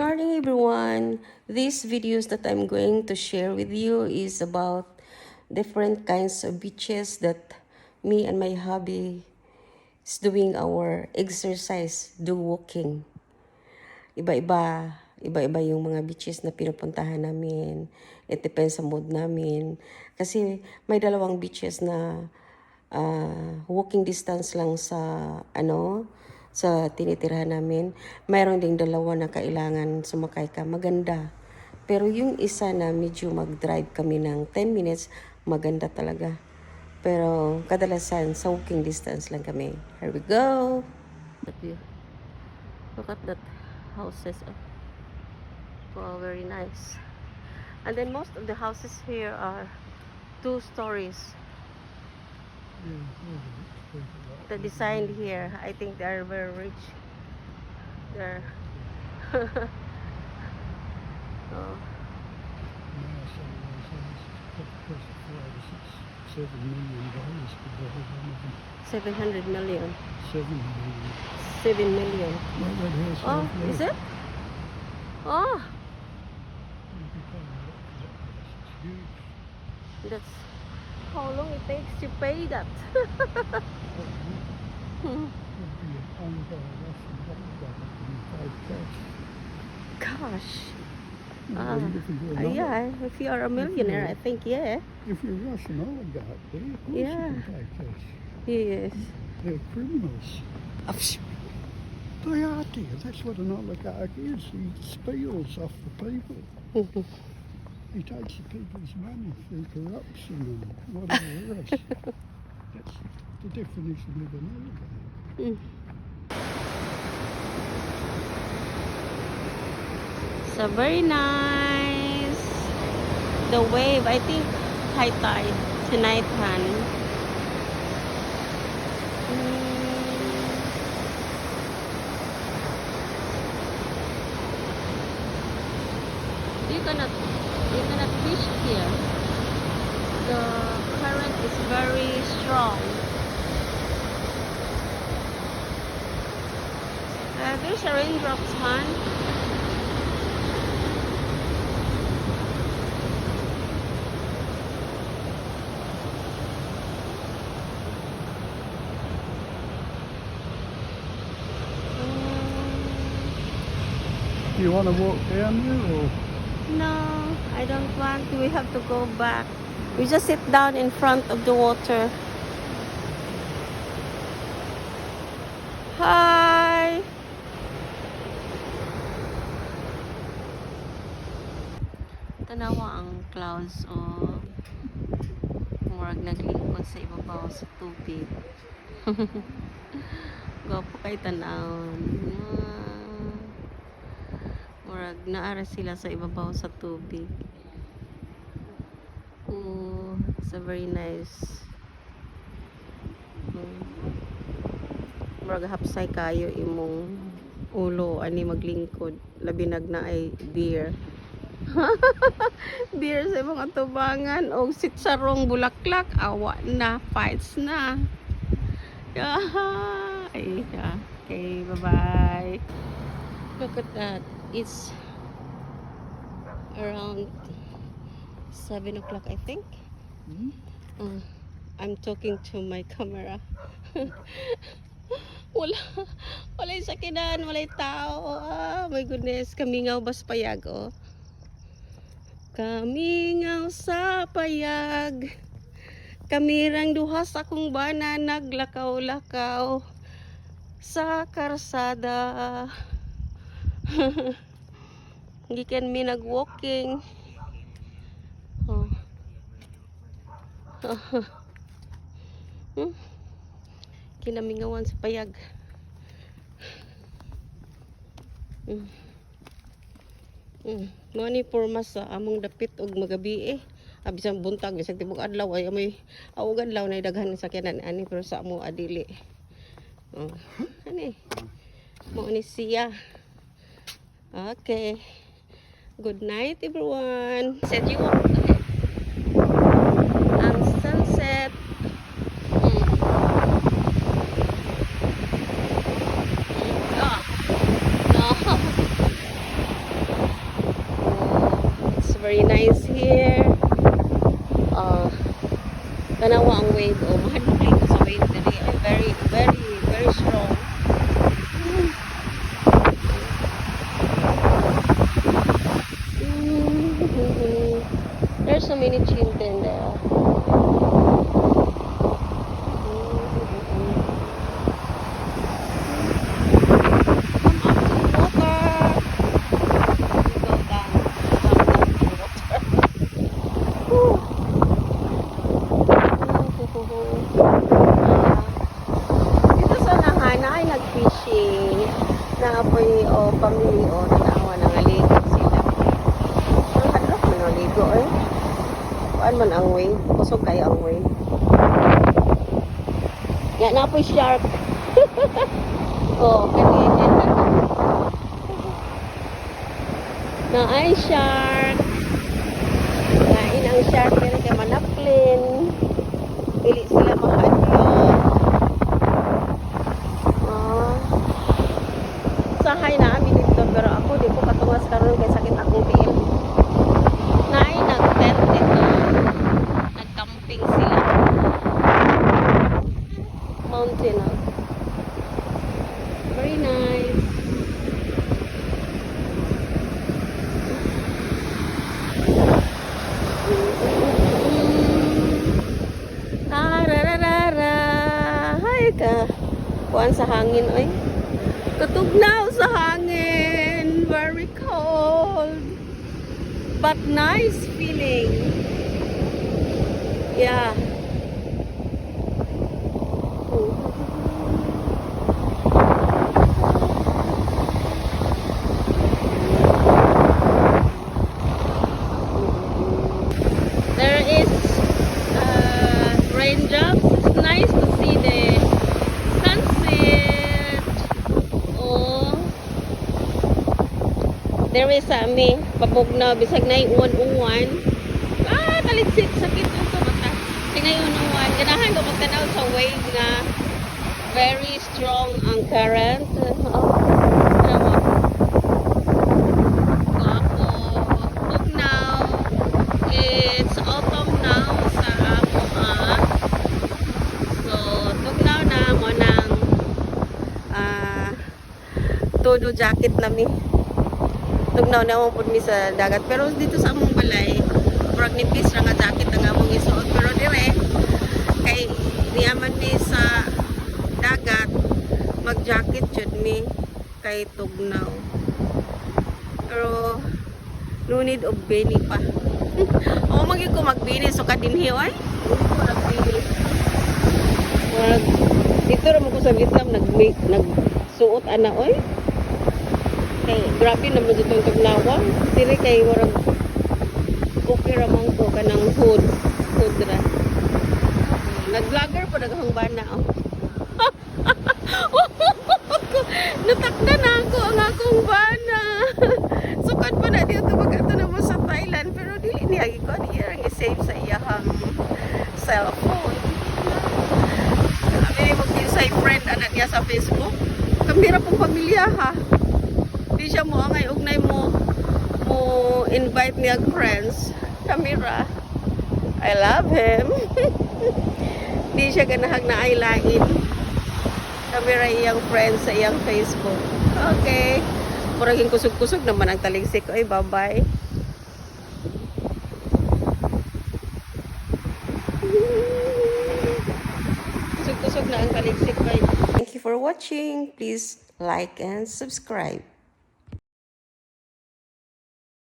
morning everyone. These videos that I'm going to share with you is about different kinds of beaches that me and my hubby is doing our exercise, do walking. Iba-iba yung mga beaches na pinupuntahan namin. It depends sa mood namin. Kasi may dalawang beaches na walking distance lang sa tinitirhan namin. Mayroon ding dalawa na kailangan sumakay ka. Maganda. Pero yung isa na medyo mag-drive kami ng 10 minutes, maganda talaga. Pero kadalasan sa walking distance lang kami. Here we go. Look at that houses. Wow, very nice. And then most of the houses here are 2 stories. The design here, I think they are very rich. They're oh. $700 million. 7 million. Oh, is it? Oh, that's how long it takes to pay that. Gosh. Yeah, if you are a millionaire, I think, yeah. If you're Russian oligarch, of course Yeah. you can pay cash. Yes. They're criminals. They are, dear. That's what an oligarch is. He steals off the people. He takes the people's money through corruption and whatever else. That's the definition of an oligarch. So very nice. The wave, I think high tide tonight, Han. You cannot fish here. The current is very strong. There's a raindrops, Han. Do you want to walk down there or? No, I don't want to. We have to go back. We just sit down in front of the water. Hi! Tanawa ang clouds o murag naglingkod sa ibabaw sa tubig. Gwapo kay tanawon. Murag naara sila sa ibabaw sa tubig. Oh, it's a very nice. Murag hapsay kayo imong ulo ani maglingkod. Labi na ay beer. Beer sa mga tubangan o sitsarong bulaklak, awa na, fights na. Okay, bye-bye. Look at that. It's around 7 o'clock, I think. I'm talking to my camera. wala yung sakinan, wala yung tao. My goodness, kamingaw bas payag, oh. Kamingaw sa payag, kamirang duha sa kong bana, naglakaw-lakaw sa karsada. Gikan mi nag-walking. Oh. Kinamingawan sa payag. Money for mas among dapit og magabi abisang buntag bisag tibok adlaw ay may awog adlaw na daghan sa sakyanan ani pero sa amo adili. Ani. Mo ni siya. Okay. Good night everyone. Said you walk. Ang sunset. No. very nice here. Tanawa ang wave. Oh, mahadlok lang sa wave diri. Ay, very, very, very strong. There's so many children there. Dito sa Nahana ay nag-fishing. Naapoy o pamili o nanawa ng aligo sila. Ang hadlok man ang ligo eh. Kuan man ang way. Kusog kayo ang way. Yan naapoy shark. Oh, kanina. Na ay shark. Kain ang shark pero kay manaplin. Pili sila mahadlok. Sahay na amin dito pero ako di ko katungas karon kay sakit akong tiil. Naay nag-tent dito. Nag-camping sila. Mountain. Very nice. Hay ka. Kuan sa hangin oy. Katugnaw sa hangin. Very cold. But nice feeling. Yeah. There is raindrops. It's nice to see the sunset. Oh, there is me pabugnaw bisag na uwan-uwan. Ah, taligsik sakit ito mata. Tingay uwan. Ganahan ko magtanaw sa wave na very strong ang current. It's autumn now sa Amoa. So, tugnaw na mo ng todo jacket nami. Tugnaw na mo pud mi sa dagat. Pero dito sa among balay, murag nipis ra nga jacket ang among isuot. Pero dire kay niyaman mi sa dagat, mag-jacket jud mi kay tugnaw. Pero no need of beni pa. O magig ko magbini so kadinhi ay. Dito ra mo ko sa Vietnam nagsuot ana oy. Kay grabe naman itong tugnawa. Dili kay warag okay ra man ko kanang hood ra. Nag-vlogger pa daghang bana oh. Natakda na ako ang akong bana. Sukad pa na dito mag-ato na mo sa Thailand pero dili niya ko ang i-save sa iyahang cellphone. Kami mo kinsay friend anak niya sa Facebook. Kamera pong pamilya ha. Di siya mo angay ugnay mo invite niya friends. Kamera. I love him. Di siya ganahag na ay lain. Kamera iyang friends sa iyang Facebook. Okay. Muraging kusog-kusog naman ang taligsik. Ay, bye-bye. Kusog-kusog na ang taligsik. Thank you for watching. Please like and subscribe.